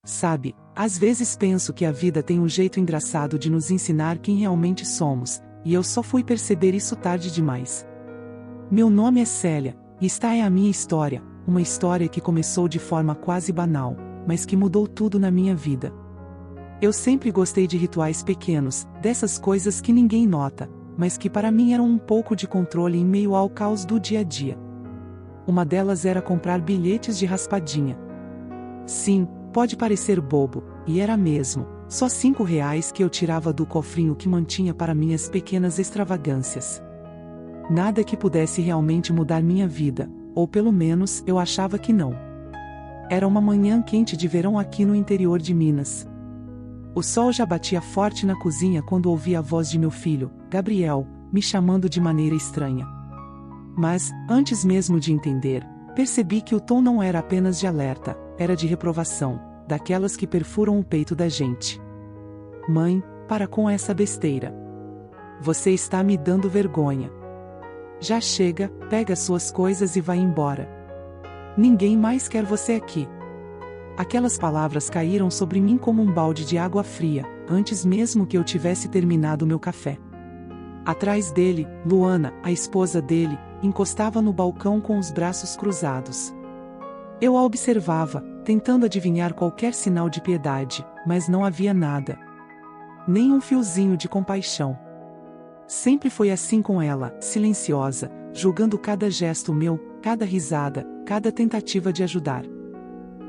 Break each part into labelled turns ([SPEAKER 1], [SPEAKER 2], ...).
[SPEAKER 1] Sabe, às vezes penso que a vida tem um jeito engraçado de nos ensinar quem realmente somos, e eu só fui perceber isso tarde demais. Meu nome é Célia, e esta é a minha história, uma história que começou de forma quase banal, mas que mudou tudo na minha vida. Eu sempre gostei de rituais pequenos, dessas coisas que ninguém nota, mas que para mim eram um pouco de controle em meio ao caos do dia a dia. Uma delas era comprar bilhetes de raspadinha. Sim, pode parecer bobo, e era mesmo, só R$ 5 que eu tirava do cofrinho que mantinha para minhas pequenas extravagâncias. Nada que pudesse realmente mudar minha vida, ou pelo menos eu achava que não. Era uma manhã quente de verão aqui no interior de Minas. O sol já batia forte na cozinha quando ouvi a voz de meu filho, Gabriel, me chamando de maneira estranha. Mas, antes mesmo de entender, percebi que o tom não era apenas de alerta, era de reprovação, daquelas que perfuram o peito da gente. Mãe, para com essa besteira. Você está me dando vergonha. Já chega, pega suas coisas e vai embora. Ninguém mais quer você aqui. Aquelas palavras caíram sobre mim como um balde de água fria, antes mesmo que eu tivesse terminado meu café. Atrás dele, Luana, a esposa dele, encostava no balcão com os braços cruzados. Eu a observava, tentando adivinhar qualquer sinal de piedade, mas não havia nada. Nem um fiozinho de compaixão. Sempre foi assim com ela, silenciosa, julgando cada gesto meu, cada risada, cada tentativa de ajudar.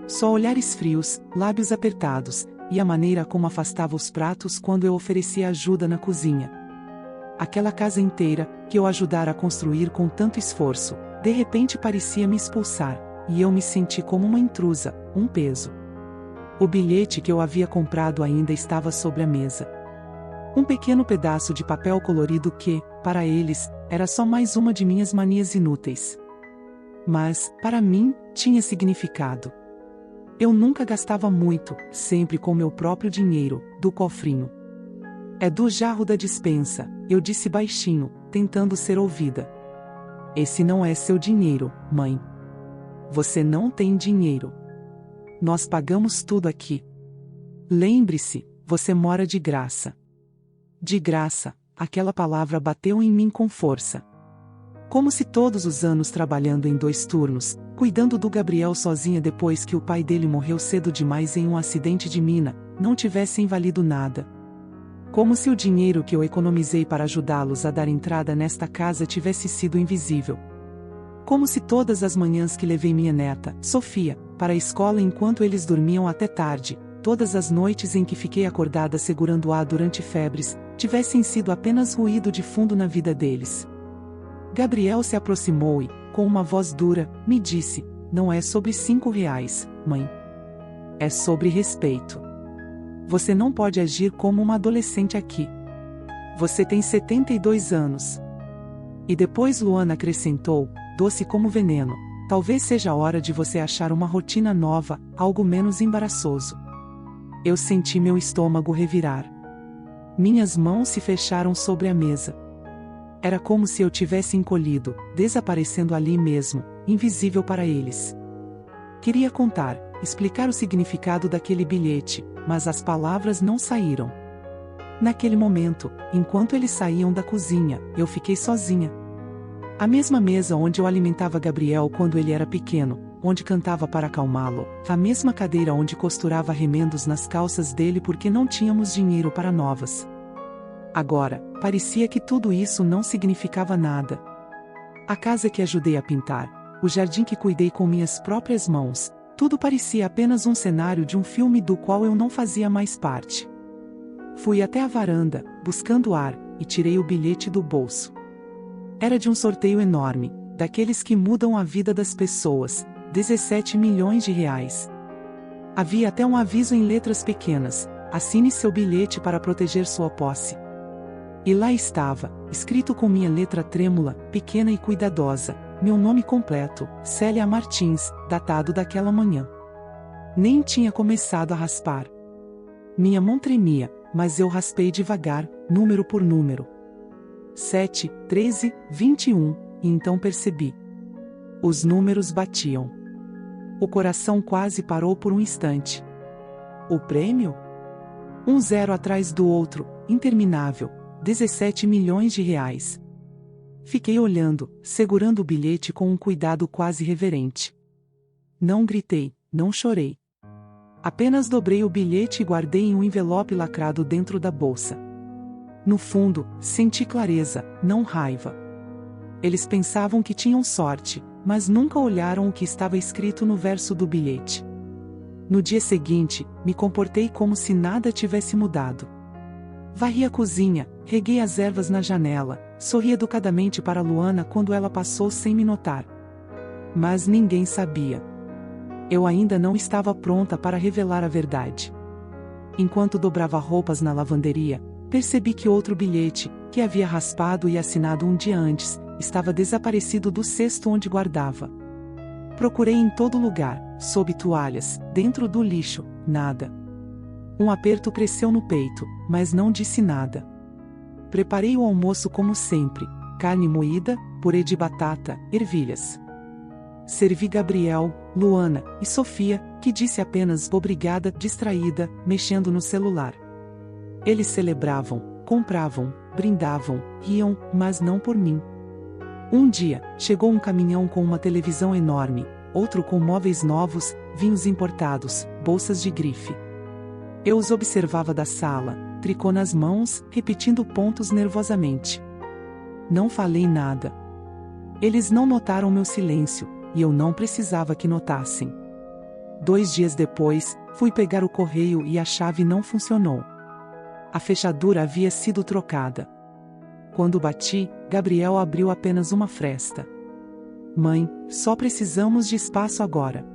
[SPEAKER 1] Só olhares frios, lábios apertados, e a maneira como afastava os pratos quando eu oferecia ajuda na cozinha. Aquela casa inteira, que eu ajudara a construir com tanto esforço, de repente parecia me expulsar, e eu me senti como uma intrusa, um peso. O bilhete que eu havia comprado ainda estava sobre a mesa. Um pequeno pedaço de papel colorido que, para eles, era só mais uma de minhas manias inúteis. Mas, para mim, tinha significado. Eu nunca gastava muito, sempre com meu próprio dinheiro, do cofrinho. É do jarro da despensa, eu disse baixinho, tentando ser ouvida. Esse não é seu dinheiro, mãe. Você não tem dinheiro. Nós pagamos tudo aqui. Lembre-se, você mora de graça. De graça, aquela palavra bateu em mim com força. Como se todos os anos trabalhando em 2 turnos, cuidando do Gabriel sozinha depois que o pai dele morreu cedo demais em um acidente de mina, não tivessem valido nada. Como se o dinheiro que eu economizei para ajudá-los a dar entrada nesta casa tivesse sido invisível. Como se todas as manhãs que levei minha neta, Sofia, para a escola enquanto eles dormiam até tarde, todas as noites em que fiquei acordada segurando-a durante febres, tivessem sido apenas ruído de fundo na vida deles. Gabriel se aproximou e, com uma voz dura, me disse: não é sobre R$ 5, mãe. É sobre respeito. Você não pode agir como uma adolescente aqui. Você tem 72 anos. E depois Luana acrescentou, doce como veneno: talvez seja a hora de você achar uma rotina nova, algo menos embaraçoso. Eu senti meu estômago revirar. Minhas mãos se fecharam sobre a mesa. Era como se eu tivesse encolhido, desaparecendo ali mesmo, invisível para eles. Queria contar, explicar o significado daquele bilhete, mas as palavras não saíram. Naquele momento, enquanto eles saíam da cozinha, eu fiquei sozinha. A mesma mesa onde eu alimentava Gabriel quando ele era pequeno, onde cantava para acalmá-lo, a mesma cadeira onde costurava remendos nas calças dele porque não tínhamos dinheiro para novas. Agora, parecia que tudo isso não significava nada. A casa que ajudei a pintar, o jardim que cuidei com minhas próprias mãos, tudo parecia apenas um cenário de um filme do qual eu não fazia mais parte. Fui até a varanda, buscando ar, e tirei o bilhete do bolso. Era de um sorteio enorme, daqueles que mudam a vida das pessoas, R$ 17 milhões. Havia até um aviso em letras pequenas: assine seu bilhete para proteger sua posse. E lá estava, escrito com minha letra trêmula, pequena e cuidadosa, meu nome completo, Célia Martins, datado daquela manhã. Nem tinha começado a raspar. Minha mão tremia, mas eu raspei devagar, número por número. 7, 13, 21, e então percebi. Os números batiam. O coração quase parou por um instante. O prêmio? Um zero atrás do outro, interminável, 17 milhões de reais. Fiquei olhando, segurando o bilhete com um cuidado quase reverente. Não gritei, não chorei. Apenas dobrei o bilhete e guardei em um envelope lacrado dentro da bolsa. No fundo, senti clareza, não raiva. Eles pensavam que tinham sorte, mas nunca olharam o que estava escrito no verso do bilhete. No dia seguinte, me comportei como se nada tivesse mudado. Varri a cozinha, reguei as ervas na janela, sorri educadamente para Luana quando ela passou sem me notar. Mas ninguém sabia. Eu ainda não estava pronta para revelar a verdade. Enquanto dobrava roupas na lavanderia, percebi que outro bilhete, que havia raspado e assinado um dia antes, estava desaparecido do cesto onde guardava. Procurei em todo lugar, sob toalhas, dentro do lixo, nada. Um aperto cresceu no peito, mas não disse nada. Preparei o almoço como sempre, carne moída, purê de batata, ervilhas. Servi Gabriel, Luana e Sofia, que disse apenas obrigada, distraída, mexendo no celular. Eles celebravam, compravam, brindavam, riam, mas não por mim. Um dia, chegou um caminhão com uma televisão enorme, outro com móveis novos, vinhos importados, bolsas de grife. Eu os observava da sala, tricô nas mãos, repetindo pontos nervosamente. Não falei nada. Eles não notaram meu silêncio, e eu não precisava que notassem. 2 dias depois, fui pegar o correio e a chave não funcionou. A fechadura havia sido trocada. Quando bati, Gabriel abriu apenas uma fresta. Mãe, só precisamos de espaço agora.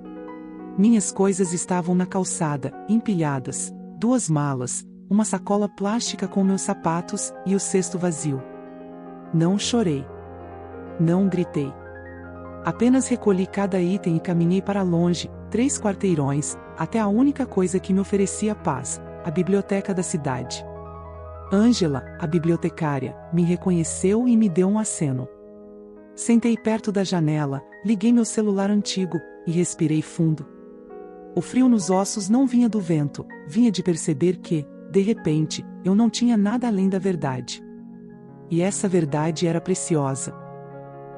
[SPEAKER 1] Minhas coisas estavam na calçada, empilhadas, 2 malas, uma sacola plástica com meus sapatos e o cesto vazio. Não chorei. Não gritei. Apenas recolhi cada item e caminhei para longe, 3 quarteirões, até a única coisa que me oferecia paz, a biblioteca da cidade. Ângela, a bibliotecária, me reconheceu e me deu um aceno. Sentei perto da janela, liguei meu celular antigo, e respirei fundo. O frio nos ossos não vinha do vento, vinha de perceber que, de repente, eu não tinha nada além da verdade. E essa verdade era preciosa.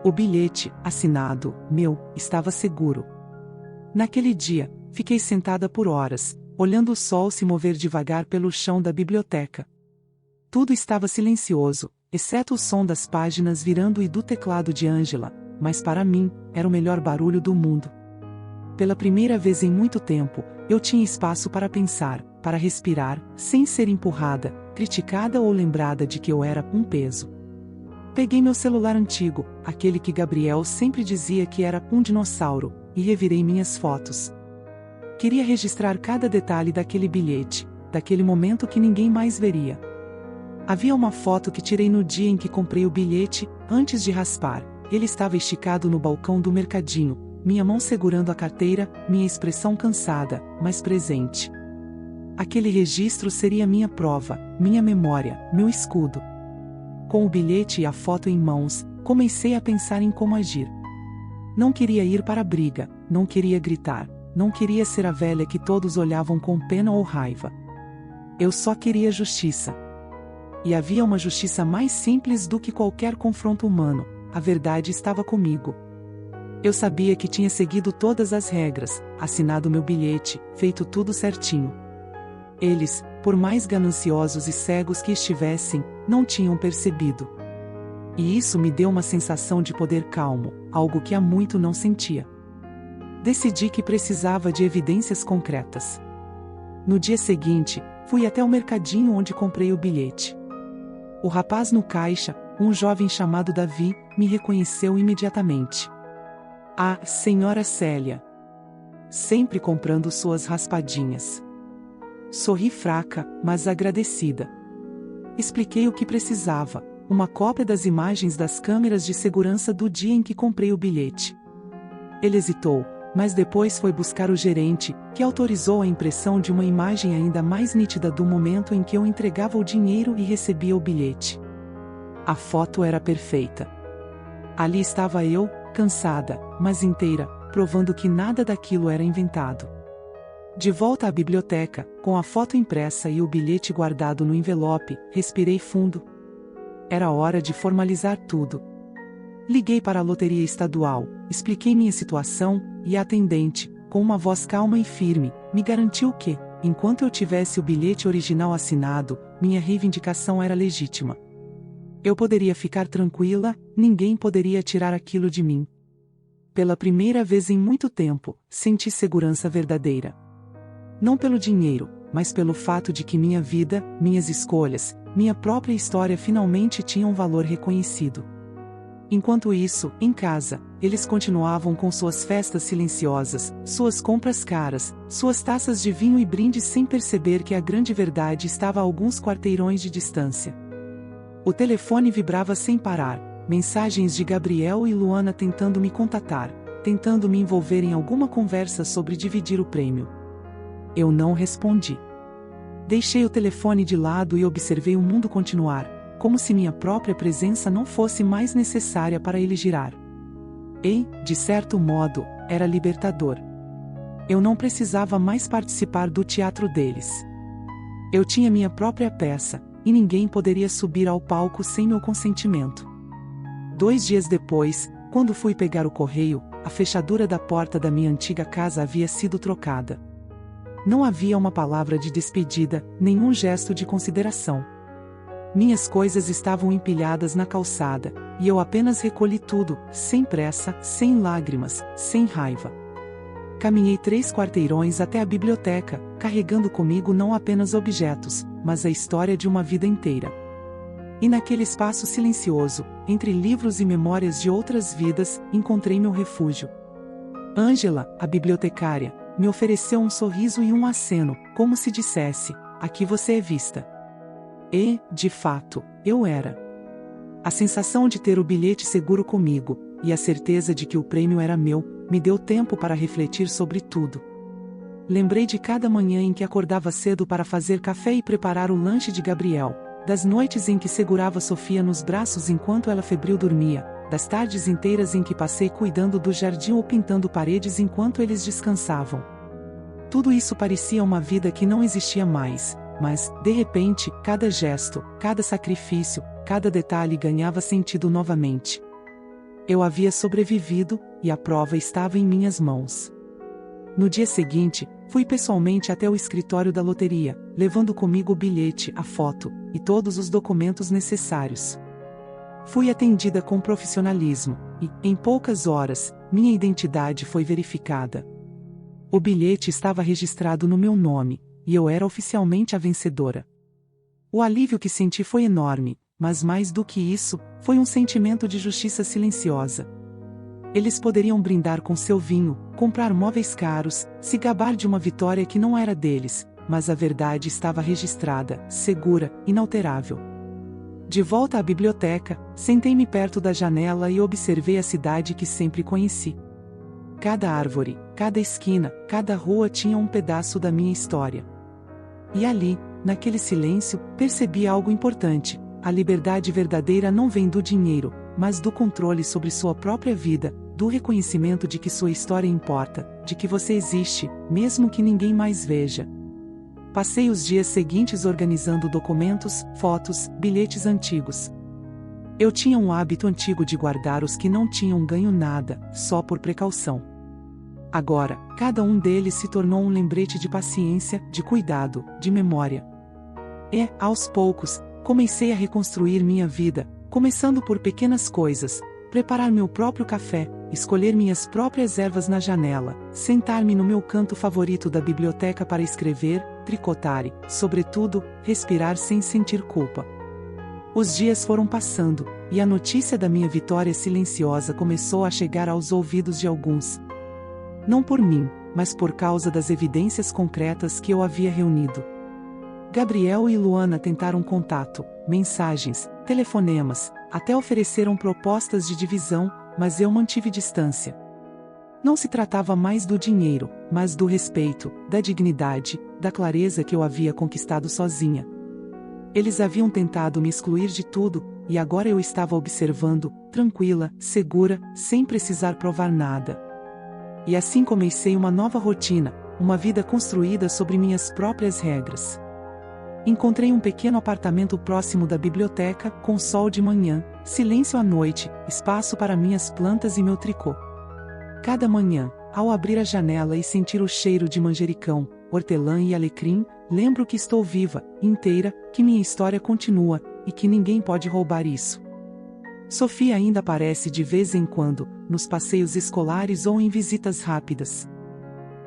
[SPEAKER 1] O bilhete, assinado, meu, estava seguro. Naquele dia, fiquei sentada por horas, olhando o sol se mover devagar pelo chão da biblioteca. Tudo estava silencioso, exceto o som das páginas virando e do teclado de Ângela, mas para mim, era o melhor barulho do mundo. Pela primeira vez em muito tempo, eu tinha espaço para pensar, para respirar, sem ser empurrada, criticada ou lembrada de que eu era um peso. Peguei meu celular antigo, aquele que Gabriel sempre dizia que era um dinossauro, e revirei minhas fotos. Queria registrar cada detalhe daquele bilhete, daquele momento que ninguém mais veria. Havia uma foto que tirei no dia em que comprei o bilhete, antes de raspar. Ele estava esticado no balcão do mercadinho, minha mão segurando a carteira, minha expressão cansada, mas presente. Aquele registro seria minha prova, minha memória, meu escudo. Com o bilhete e a foto em mãos, comecei a pensar em como agir. Não queria ir para a briga, não queria gritar, não queria ser a velha que todos olhavam com pena ou raiva. Eu só queria justiça. E havia uma justiça mais simples do que qualquer confronto humano: a verdade estava comigo. Eu sabia que tinha seguido todas as regras, assinado meu bilhete, feito tudo certinho. Eles, por mais gananciosos e cegos que estivessem, não tinham percebido. E isso me deu uma sensação de poder calmo, algo que há muito não sentia. Decidi que precisava de evidências concretas. No dia seguinte, fui até o mercadinho onde comprei o bilhete. O rapaz no caixa, um jovem chamado Davi, me reconheceu imediatamente. A senhora Célia. Sempre comprando suas raspadinhas. Sorri fraca, mas agradecida. Expliquei o que precisava, uma cópia das imagens das câmeras de segurança do dia em que comprei o bilhete. Ele hesitou, mas depois foi buscar o gerente, que autorizou a impressão de uma imagem ainda mais nítida do momento em que eu entregava o dinheiro e recebia o bilhete. A foto era perfeita. Ali estava eu, cansada, mas inteira, provando que nada daquilo era inventado. De volta à biblioteca, com a foto impressa e o bilhete guardado no envelope, respirei fundo. Era hora de formalizar tudo. Liguei para a loteria estadual, expliquei minha situação, e a atendente, com uma voz calma e firme, me garantiu que, enquanto eu tivesse o bilhete original assinado, minha reivindicação era legítima. Eu poderia ficar tranquila, ninguém poderia tirar aquilo de mim. Pela primeira vez em muito tempo, senti segurança verdadeira. Não pelo dinheiro, mas pelo fato de que minha vida, minhas escolhas, minha própria história finalmente tinham valor reconhecido. Enquanto isso, em casa, eles continuavam com suas festas silenciosas, suas compras caras, suas taças de vinho e brindes sem perceber que a grande verdade estava a alguns quarteirões de distância. O telefone vibrava sem parar, mensagens de Gabriel e Luana tentando me contatar, tentando me envolver em alguma conversa sobre dividir o prêmio. Eu não respondi. Deixei o telefone de lado e observei o mundo continuar, como se minha própria presença não fosse mais necessária para ele girar. E, de certo modo, era libertador. Eu não precisava mais participar do teatro deles. Eu tinha minha própria peça, e ninguém poderia subir ao palco sem meu consentimento. 2 dias depois, quando fui pegar o correio, a fechadura da porta da minha antiga casa havia sido trocada. Não havia uma palavra de despedida, nenhum gesto de consideração. Minhas coisas estavam empilhadas na calçada, e eu apenas recolhi tudo, sem pressa, sem lágrimas, sem raiva. Caminhei 3 quarteirões até a biblioteca, carregando comigo não apenas objetos, mas a história de uma vida inteira. E naquele espaço silencioso, entre livros e memórias de outras vidas, encontrei meu refúgio. Ângela, a bibliotecária, me ofereceu um sorriso e um aceno, como se dissesse: aqui você é vista. E, de fato, eu era. A sensação de ter o bilhete seguro comigo, e a certeza de que o prêmio era meu, me deu tempo para refletir sobre tudo. Lembrei de cada manhã em que acordava cedo para fazer café e preparar o lanche de Gabriel, das noites em que segurava Sofia nos braços enquanto ela febril dormia, das tardes inteiras em que passei cuidando do jardim ou pintando paredes enquanto eles descansavam. Tudo isso parecia uma vida que não existia mais, mas, de repente, cada gesto, cada sacrifício, cada detalhe ganhava sentido novamente. Eu havia sobrevivido, e a prova estava em minhas mãos. No dia seguinte, fui pessoalmente até o escritório da loteria, levando comigo o bilhete, a foto, e todos os documentos necessários. Fui atendida com profissionalismo, e, em poucas horas, minha identidade foi verificada. O bilhete estava registrado no meu nome, e eu era oficialmente a vencedora. O alívio que senti foi enorme, mas mais do que isso, foi um sentimento de justiça silenciosa. Eles poderiam brindar com seu vinho, comprar móveis caros, se gabar de uma vitória que não era deles, mas a verdade estava registrada, segura, inalterável. De volta à biblioteca, sentei-me perto da janela e observei a cidade que sempre conheci. Cada árvore, cada esquina, cada rua tinha um pedaço da minha história. E ali, naquele silêncio, percebi algo importante: a liberdade verdadeira não vem do dinheiro, mas do controle sobre sua própria vida, do reconhecimento de que sua história importa, de que você existe, mesmo que ninguém mais veja. Passei os dias seguintes organizando documentos, fotos, bilhetes antigos. Eu tinha um hábito antigo de guardar os que não tinham ganho nada, só por precaução. Agora, cada um deles se tornou um lembrete de paciência, de cuidado, de memória. E, aos poucos, comecei a reconstruir minha vida, começando por pequenas coisas: preparar meu próprio café, escolher minhas próprias ervas na janela, sentar-me no meu canto favorito da biblioteca para escrever, tricotar e, sobretudo, respirar sem sentir culpa. Os dias foram passando, e a notícia da minha vitória silenciosa começou a chegar aos ouvidos de alguns. Não por mim, mas por causa das evidências concretas que eu havia reunido. Gabriel e Luana tentaram contato, mensagens, telefonemas, até ofereceram propostas de divisão, mas eu mantive distância. Não se tratava mais do dinheiro, mas do respeito, da dignidade, da clareza que eu havia conquistado sozinha. Eles haviam tentado me excluir de tudo, e agora eu estava observando, tranquila, segura, sem precisar provar nada. E assim comecei uma nova rotina, uma vida construída sobre minhas próprias regras. Encontrei um pequeno apartamento próximo da biblioteca, com sol de manhã, silêncio à noite, espaço para minhas plantas e meu tricô. Cada manhã, ao abrir a janela e sentir o cheiro de manjericão, hortelã e alecrim, lembro que estou viva, inteira, que minha história continua, e que ninguém pode roubar isso. Sofia ainda aparece de vez em quando, nos passeios escolares ou em visitas rápidas.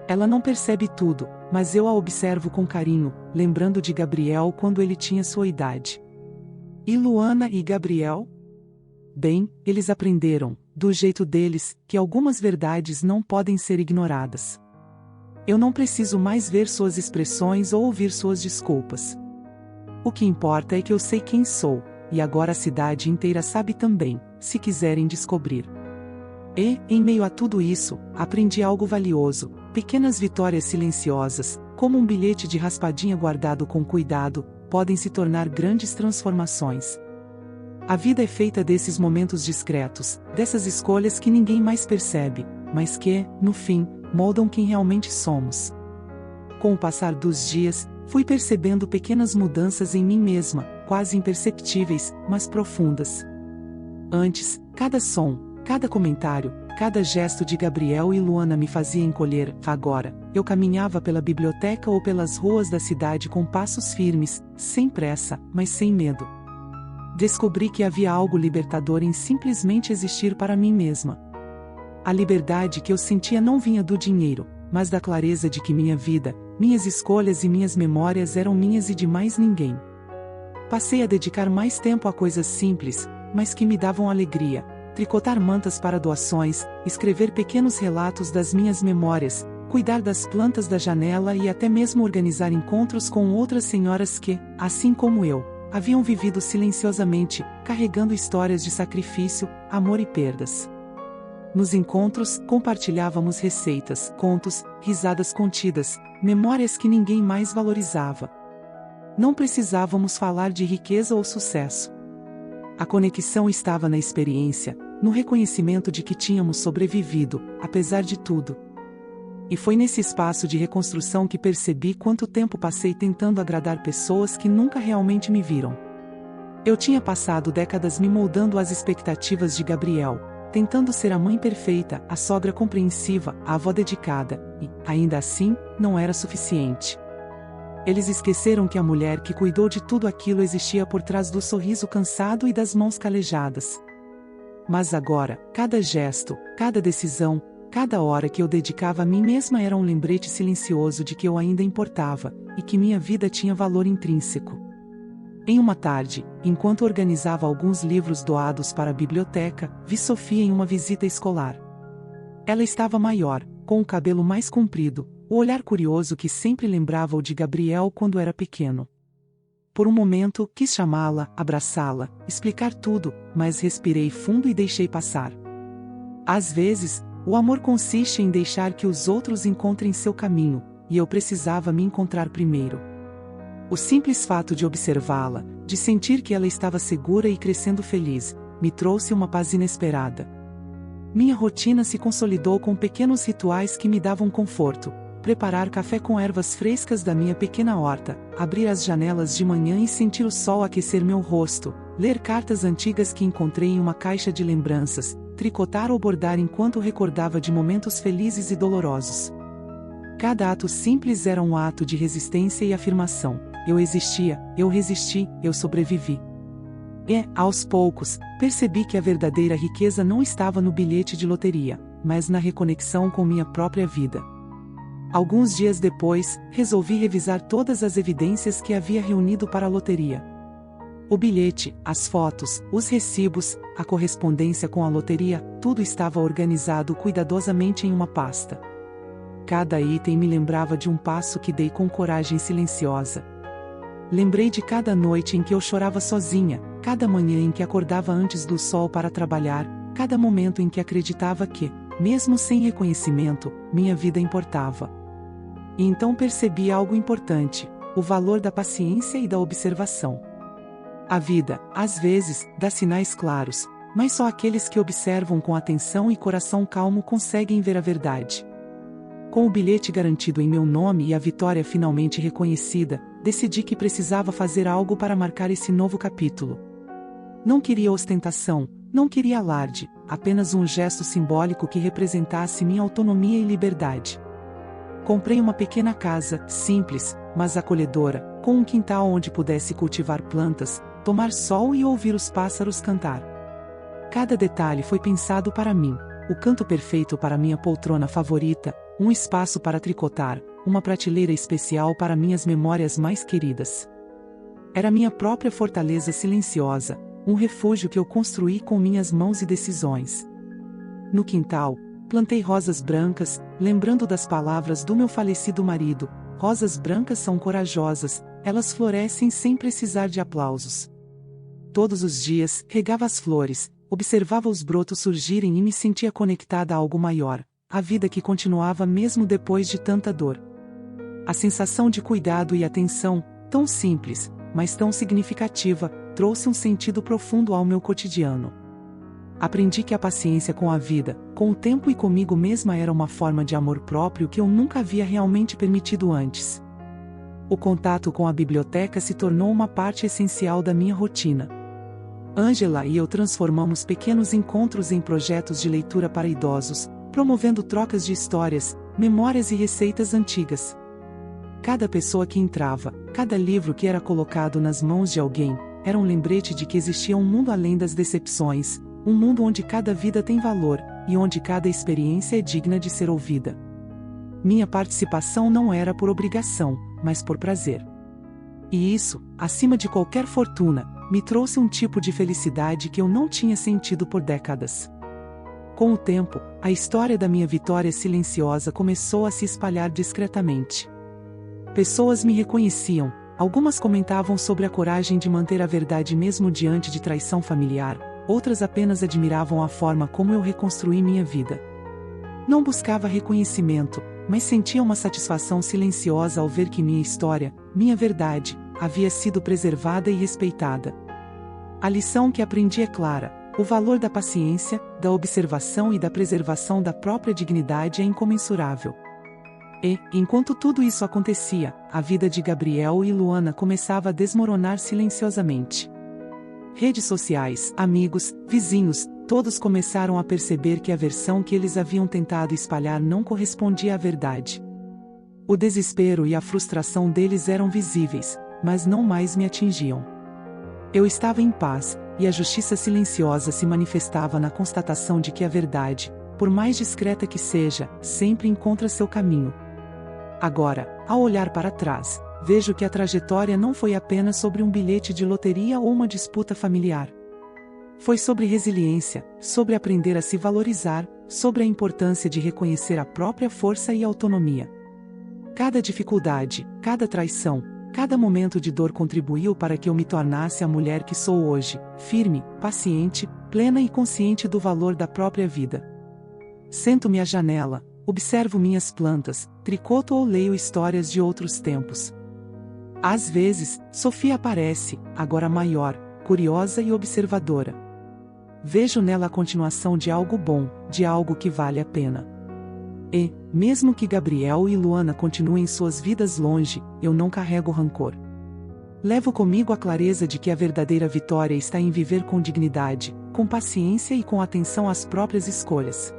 [SPEAKER 1] Ela não percebe tudo, mas eu a observo com carinho, lembrando de Gabriel quando ele tinha sua idade. E Luana e Gabriel? Bem, eles aprenderam, do jeito deles, que algumas verdades não podem ser ignoradas. Eu não preciso mais ver suas expressões ou ouvir suas desculpas. O que importa é que eu sei quem sou, e agora a cidade inteira sabe também, se quiserem descobrir. E, em meio a tudo isso, aprendi algo valioso, pequenas vitórias silenciosas, como um bilhete de raspadinha guardado com cuidado, podem se tornar grandes transformações. A vida é feita desses momentos discretos, dessas escolhas que ninguém mais percebe, mas que, no fim, moldam quem realmente somos. Com o passar dos dias, fui percebendo pequenas mudanças em mim mesma, quase imperceptíveis, mas profundas. Antes, cada som, cada comentário, cada gesto de Gabriel e Luana me fazia encolher. Agora, eu caminhava pela biblioteca ou pelas ruas da cidade com passos firmes, sem pressa, mas sem medo. Descobri que havia algo libertador em simplesmente existir para mim mesma. A liberdade que eu sentia não vinha do dinheiro, mas da clareza de que minha vida, minhas escolhas e minhas memórias eram minhas e de mais ninguém. Passei a dedicar mais tempo a coisas simples, mas que me davam alegria: tricotar mantas para doações, escrever pequenos relatos das minhas memórias, cuidar das plantas da janela e até mesmo organizar encontros com outras senhoras que, assim como eu, haviam vivido silenciosamente, carregando histórias de sacrifício, amor e perdas. Nos encontros, compartilhávamos receitas, contos, risadas contidas, memórias que ninguém mais valorizava. Não precisávamos falar de riqueza ou sucesso. A conexão estava na experiência, no reconhecimento de que tínhamos sobrevivido, apesar de tudo. E foi nesse espaço de reconstrução que percebi quanto tempo passei tentando agradar pessoas que nunca realmente me viram. Eu tinha passado décadas me moldando às expectativas de Gabriel, tentando ser a mãe perfeita, a sogra compreensiva, a avó dedicada, e, ainda assim, não era suficiente. Eles esqueceram que a mulher que cuidou de tudo aquilo existia por trás do sorriso cansado e das mãos calejadas. Mas agora, cada gesto, cada decisão, cada hora que eu dedicava a mim mesma era um lembrete silencioso de que eu ainda importava, e que minha vida tinha valor intrínseco. Em uma tarde, enquanto organizava alguns livros doados para a biblioteca, vi Sofia em uma visita escolar. Ela estava maior, com o cabelo mais comprido, o olhar curioso que sempre lembrava o de Gabriel quando era pequeno. Por um momento, quis chamá-la, abraçá-la, explicar tudo, mas respirei fundo e deixei passar. Às vezes, o amor consiste em deixar que os outros encontrem seu caminho, e eu precisava me encontrar primeiro. O simples fato de observá-la, de sentir que ela estava segura e crescendo feliz, me trouxe uma paz inesperada. Minha rotina se consolidou com pequenos rituais que me davam conforto: preparar café com ervas frescas da minha pequena horta, abrir as janelas de manhã e sentir o sol aquecer meu rosto, ler cartas antigas que encontrei em uma caixa de lembranças, tricotar ou bordar enquanto recordava de momentos felizes e dolorosos. Cada ato simples era um ato de resistência e afirmação: eu existia, eu resisti, eu sobrevivi. E, aos poucos, percebi que a verdadeira riqueza não estava no bilhete de loteria, mas na reconexão com minha própria vida. Alguns dias depois, resolvi revisar todas as evidências que havia reunido para a loteria. O bilhete, as fotos, os recibos, a correspondência com a loteria, tudo estava organizado cuidadosamente em uma pasta. Cada item me lembrava de um passo que dei com coragem silenciosa. Lembrei de cada noite em que eu chorava sozinha, cada manhã em que acordava antes do sol para trabalhar, cada momento em que acreditava que, mesmo sem reconhecimento, minha vida importava. E então percebi algo importante: o valor da paciência e da observação. A vida, às vezes, dá sinais claros, mas só aqueles que observam com atenção e coração calmo conseguem ver a verdade. Com o bilhete garantido em meu nome e a vitória finalmente reconhecida, decidi que precisava fazer algo para marcar esse novo capítulo. Não queria ostentação, não queria alarde, apenas um gesto simbólico que representasse minha autonomia e liberdade. Comprei uma pequena casa, simples, mas acolhedora, com um quintal onde pudesse cultivar plantas, tomar sol e ouvir os pássaros cantar. Cada detalhe foi pensado para mim: o canto perfeito para minha poltrona favorita, um espaço para tricotar, uma prateleira especial para minhas memórias mais queridas. Era minha própria fortaleza silenciosa, um refúgio que eu construí com minhas mãos e decisões. No quintal, plantei rosas brancas, lembrando das palavras do meu falecido marido: rosas brancas são corajosas, elas florescem sem precisar de aplausos. Todos os dias, regava as flores, observava os brotos surgirem e me sentia conectada a algo maior, a vida que continuava mesmo depois de tanta dor. A sensação de cuidado e atenção, tão simples, mas tão significativa, trouxe um sentido profundo ao meu cotidiano. Aprendi que a paciência com a vida, com o tempo e comigo mesma era uma forma de amor próprio que eu nunca havia realmente permitido antes. O contato com a biblioteca se tornou uma parte essencial da minha rotina. Ângela e eu transformamos pequenos encontros em projetos de leitura para idosos, promovendo trocas de histórias, memórias e receitas antigas. Cada pessoa que entrava, cada livro que era colocado nas mãos de alguém, era um lembrete de que existia um mundo além das decepções, um mundo onde cada vida tem valor, e onde cada experiência é digna de ser ouvida. Minha participação não era por obrigação, mas por prazer. E isso, acima de qualquer fortuna, me trouxe um tipo de felicidade que eu não tinha sentido por décadas. Com o tempo, a história da minha vitória silenciosa começou a se espalhar discretamente. Pessoas me reconheciam, algumas comentavam sobre a coragem de manter a verdade mesmo diante de traição familiar, outras apenas admiravam a forma como eu reconstruí minha vida. Não buscava reconhecimento, mas sentia uma satisfação silenciosa ao ver que minha história, minha verdade, havia sido preservada e respeitada. A lição que aprendi é clara: o valor da paciência, da observação e da preservação da própria dignidade é incomensurável. E, enquanto tudo isso acontecia, a vida de Gabriel e Luana começava a desmoronar silenciosamente. Redes sociais, amigos, vizinhos, todos começaram a perceber que a versão que eles haviam tentado espalhar não correspondia à verdade. O desespero e a frustração deles eram visíveis, mas não mais me atingiam. Eu estava em paz, e a justiça silenciosa se manifestava na constatação de que a verdade, por mais discreta que seja, sempre encontra seu caminho. Agora, ao olhar para trás, vejo que a trajetória não foi apenas sobre um bilhete de loteria ou uma disputa familiar. Foi sobre resiliência, sobre aprender a se valorizar, sobre a importância de reconhecer a própria força e autonomia. Cada dificuldade, cada traição, cada momento de dor contribuiu para que eu me tornasse a mulher que sou hoje, firme, paciente, plena e consciente do valor da própria vida. Sento-me à janela, observo minhas plantas, tricoto ou leio histórias de outros tempos. Às vezes, Sofia aparece, agora maior, curiosa e observadora. Vejo nela a continuação de algo bom, de algo que vale a pena. E, mesmo que Gabriel e Luana continuem suas vidas longe, eu não carrego rancor. Levo comigo a clareza de que a verdadeira vitória está em viver com dignidade, com paciência e com atenção às próprias escolhas.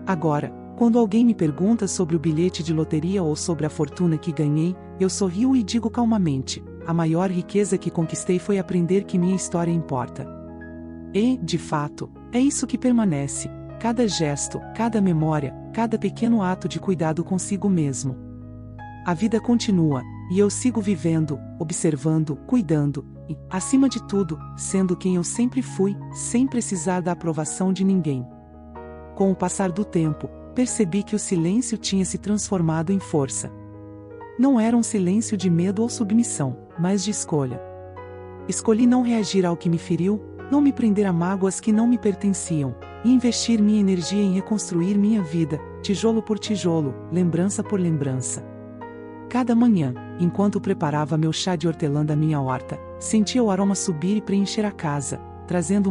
[SPEAKER 1] Agora, quando alguém me pergunta sobre o bilhete de loteria ou sobre a fortuna que ganhei, eu sorrio e digo calmamente: a maior riqueza que conquistei foi aprender que minha história importa. E, de fato, é isso que permanece: cada gesto, cada memória, cada pequeno ato de cuidado consigo mesmo. A vida continua, e eu sigo vivendo, observando, cuidando, e, acima de tudo, sendo quem eu sempre fui, sem precisar da aprovação de ninguém. Com o passar do tempo, percebi que o silêncio tinha se transformado em força. Não era um silêncio de medo ou submissão, mas de escolha. Escolhi não reagir ao que me feriu, não me prender a mágoas que não me pertenciam, e investir minha energia em reconstruir minha vida, tijolo por tijolo, lembrança por lembrança. Cada manhã, enquanto preparava meu chá de hortelã da minha horta, sentia o aroma subir e preencher a casa, trazendo